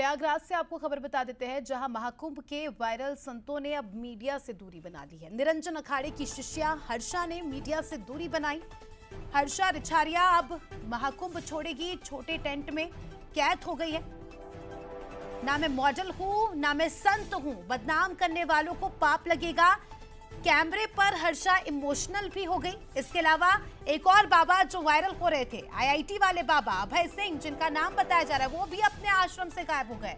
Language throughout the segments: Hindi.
प्रयागराज से आपको खबर बता देते हैं, जहां महाकुंभ के वायरल संतों ने अब मीडिया से दूरी बना ली है। निरंजन अखाड़े की शिष्या हर्षा ने मीडिया से दूरी बनाई। हर्षा रिछारिया अब महाकुंभ छोड़ेगी, छोटे टेंट में कैद हो गई है। ना मैं मॉडल हूं, ना मैं संत हूं, बदनाम करने वालों को पाप लगेगा। कैमरे पर हर्षा इमोशनल भी हो गई। इसके अलावा एक और बाबा जो वायरल हो रहे थे, आईआईटी वाले बाबा अभय सिंह, जिनका नाम बताया जा रहा है, वो भी अपने आश्रम से गायब हो गए।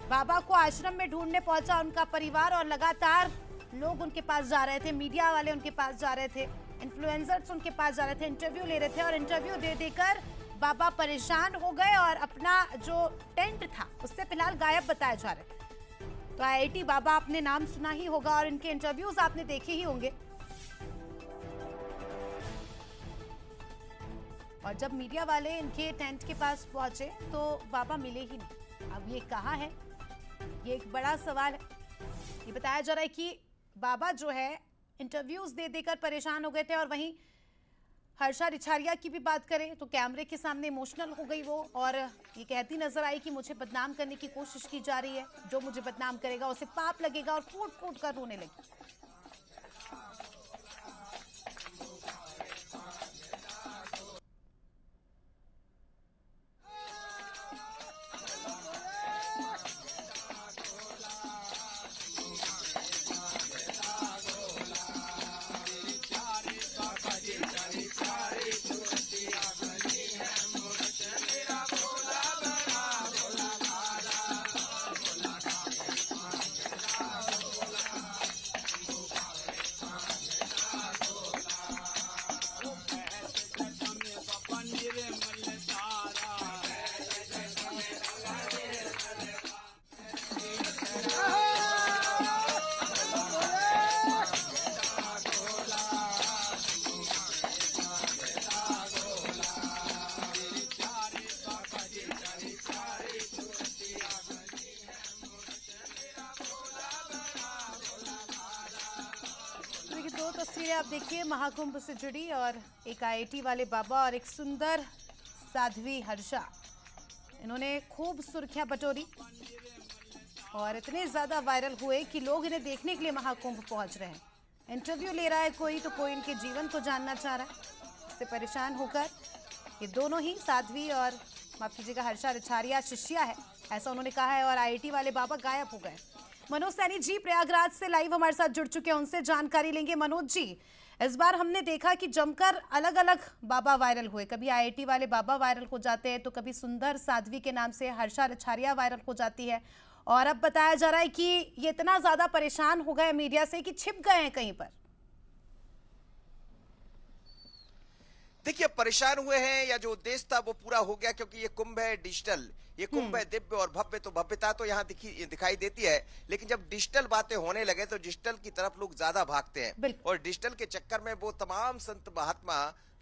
बाबा को आश्रम में ढूंढने पहुंचा उनका परिवार और लगातार लोग उनके पास जा रहे थे, मीडिया वाले उनके पास जा रहे थे, इन्फ्लुएंसर्स उनके पास जा रहे थे, इंटरव्यू ले रहे थे और इंटरव्यू दे देकर बाबा परेशान हो गए और अपना जो टेंट था उससे फिलहाल गायब बताया जा रहा है। तो आईआईटी बाबा आपने नाम सुना ही होगा और इनके इंटरव्यूज आपने देखे ही होंगे। और जब मीडिया वाले इनके टेंट के पास पहुंचे तो बाबा मिले ही नहीं। अब ये कहाँ है, ये एक बड़ा सवाल है। ये बताया जा रहा है कि बाबा जो है इंटरव्यूज दे देकर परेशान हो गए थे। और वहीं हर्षा रिछारिया की भी बात करें तो कैमरे के सामने इमोशनल हो गई वो और ये कहती नजर आई कि मुझे बदनाम करने की कोशिश की जा रही है, जो मुझे बदनाम करेगा उसे पाप लगेगा, और फूट फूट कर रोने लगी। दो तस्वीरें आप देखिए महाकुंभ से जुड़ी, और एक आईआईटी वाले बाबा और एक सुंदर साध्वी हर्षा। इन्होंने खूब सुर्खियां बटोरी और इतने ज्यादा वायरल हुए कि लोग इन्हें देखने के लिए महाकुंभ पहुंच रहे हैं। इंटरव्यू ले रहा है कोई, तो कोई इनके जीवन को जानना चाह रहा है। इससे परेशान होकर ये दोनों ही, साध्वी और माफ कीजिएगा हर्षा रिछारिया शिष्या है, ऐसा उन्होंने कहा है, और आईआईटी वाले बाबा गायब हो गए। मनोज सैनी जी प्रयागराज से लाइव हमारे साथ जुड़ चुके हैं, उनसे जानकारी लेंगे। मनोज जी, इस बार हमने देखा कि जमकर अलग अलग बाबा वायरल हुए। कभी आईआईटी वाले बाबा वायरल हो जाते हैं, तो कभी सुंदर साध्वी के नाम से हर्षा रिछारिया वायरल हो जाती है, और अब बताया जा रहा है कि ये इतना ज्यादा परेशान हो गए मीडिया से कि छिप गए हैं कहीं पर। देखिए, परेशान हुए हैं या जो उद्देश्य था वो पूरा हो गया, क्योंकि ये कुंभ है डिजिटल, ये कुंभ है दिव्य और भव्य। तो भव्यता तो यहाँ दिखाई देती है, लेकिन जब डिजिटल बातें होने लगे तो डिजिटल की तरफ लोग ज्यादा भागते हैं। और डिजिटल के चक्कर में वो तमाम संत महात्मा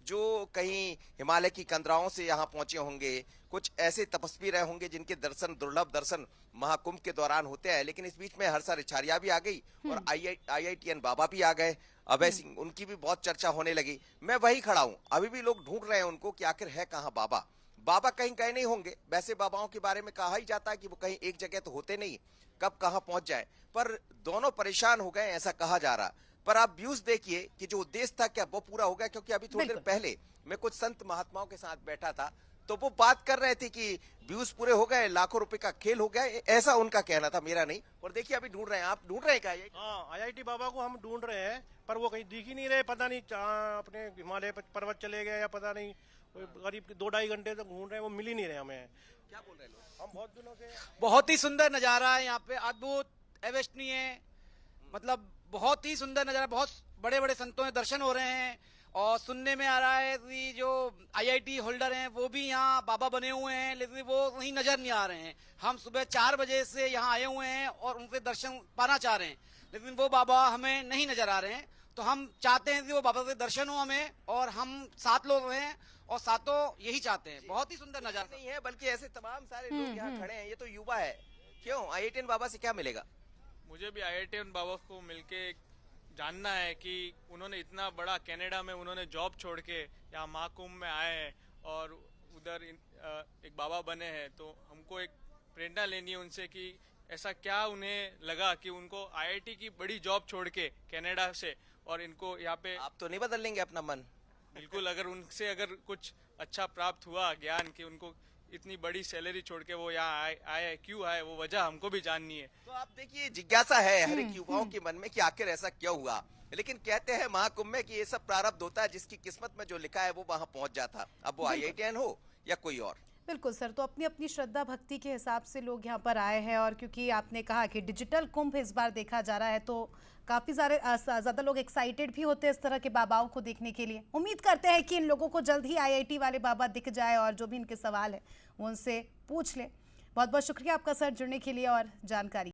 जो कहीं हिमालय की कंदराओं से यहाँ पहुंचे होंगे, कुछ ऐसे तपस्वी रहे होंगे जिनके दर्शन, दुर्लभ दर्शन महाकुंभ के दौरान होते हैं। लेकिन इस बीच में हर्षा रिछारिया भी आ गई और आईआईटीएन बाबा भी आ गए, अभय सिंह, उनकी भी बहुत चर्चा होने लगी। मैं वही खड़ा हूँ, अभी भी लोग ढूंढ रहे हैं उनको कि आखिर है कहाँ बाबा। बाबा कहीं गए नहीं होंगे। वैसे बाबाओं के बारे में कहा ही जाता है कि वो कहीं एक जगह तो होते नहीं, कब कहाँ पहुंच जाए। पर दोनों परेशान हो गए ऐसा कहा जा रहा। पर आप व्यूज देखिए कि जो उद्देश्य था क्या वो पूरा हो गया। क्योंकि अभी थोड़ी देर पहले मैं कुछ संत महात्माओं के साथ बैठा था, तो वो बात कर रहे थे कि व्यूज पूरे हो गए, लाखों रुपए का खेल हो गया, ऐसा उनका कहना था, मेरा नहीं। और देखिए अभी ढूंढ रहे हैं। आप ढूंढ रहे हैं क्या? हाँ, आईआईटी बाबा को हम ढूंढ रहे हैं, पर वो कहीं दिख ही नहीं रहे। पता नहीं अपने हिमालय पर्वत चले गए या पता नहीं, करीब 2-2.5 घंटे तक ढूंढ रहे हैं, वो मिल ही नहीं रहे हमें। क्या बोल रहे हैं लोग? हम बहुत दिनों से। बहुत ही सुंदर नजारा है यहाँ पे, अद्भुत, अविश्वसनीय, मतलब बहुत ही सुंदर नजारा। बहुत बड़े बड़े संतों के दर्शन हो रहे हैं और सुनने में आ रहा है कि जो आईआईटी होल्डर हैं वो भी यहाँ बाबा बने हुए हैं, लेकिन वो कहीं नजर नहीं आ रहे हैं। हम सुबह 4 बजे से यहाँ आए हुए हैं और उनसे दर्शन पाना चाह रहे हैं, लेकिन वो बाबा हमें नहीं नजर आ रहे हैं। तो हम चाहते हैं कि वो बाबा से दर्शन हो हमें, और हम 7 लोग हैं और सातों यही चाहते हैं। बहुत ही सुंदर नजारा नहीं है, बल्कि ऐसे तमाम सारे लोग यहाँ खड़े हैं। ये तो युवा है। क्यों आईआईटीएन बाबा से क्या मिलेगा? मुझे भी आईआईटीएन बाबा को मिलके जानना है कि उन्होंने इतना बड़ा कनाडा में उन्होंने जॉब छोड़ के यहाँ महाकुंभ में आए हैं और उधर एक बाबा बने हैं। तो हमको एक प्रेरणा लेनी है उनसे कि ऐसा क्या उन्हें लगा कि उनको आईआईटी की बड़ी जॉब छोड़ के कनाडा से और इनको यहाँ पे आप तो नहीं बदल लेंगे अपना मन? बिल्कुल, अगर उनसे अगर कुछ अच्छा प्राप्त हुआ ज्ञान कि उनको इतनी बड़ी सैलरी छोड़ के वो यहाँ आए क्यों आए, वो वजह हमको भी जाननी है। तो आप देखिए, जिज्ञासा है हर एक युवाओं के मन में कि आखिर ऐसा क्यों हुआ, लेकिन कहते हैं महाकुंभ में कि ये सब प्रारब्ध होता है, जिसकी किस्मत में जो लिखा है वो वहां पहुंच जाता, अब वो आईआईटीएन हो या कोई और। बिल्कुल सर, तो अपनी अपनी श्रद्धा भक्ति के हिसाब से लोग यहाँ पर आए हैं, और क्योंकि आपने कहा कि डिजिटल कुंभ इस बार देखा जा रहा है, तो काफ़ी सारे ज़्यादा लोग एक्साइटेड भी होते हैं इस तरह के बाबाओं को देखने के लिए। उम्मीद करते हैं कि इन लोगों को जल्द ही आईआईटी वाले बाबा दिख जाए और जो भी इनके सवाल है वो उनसे पूछ लें। बहुत बहुत शुक्रिया आपका सर जुड़ने के लिए और जानकारी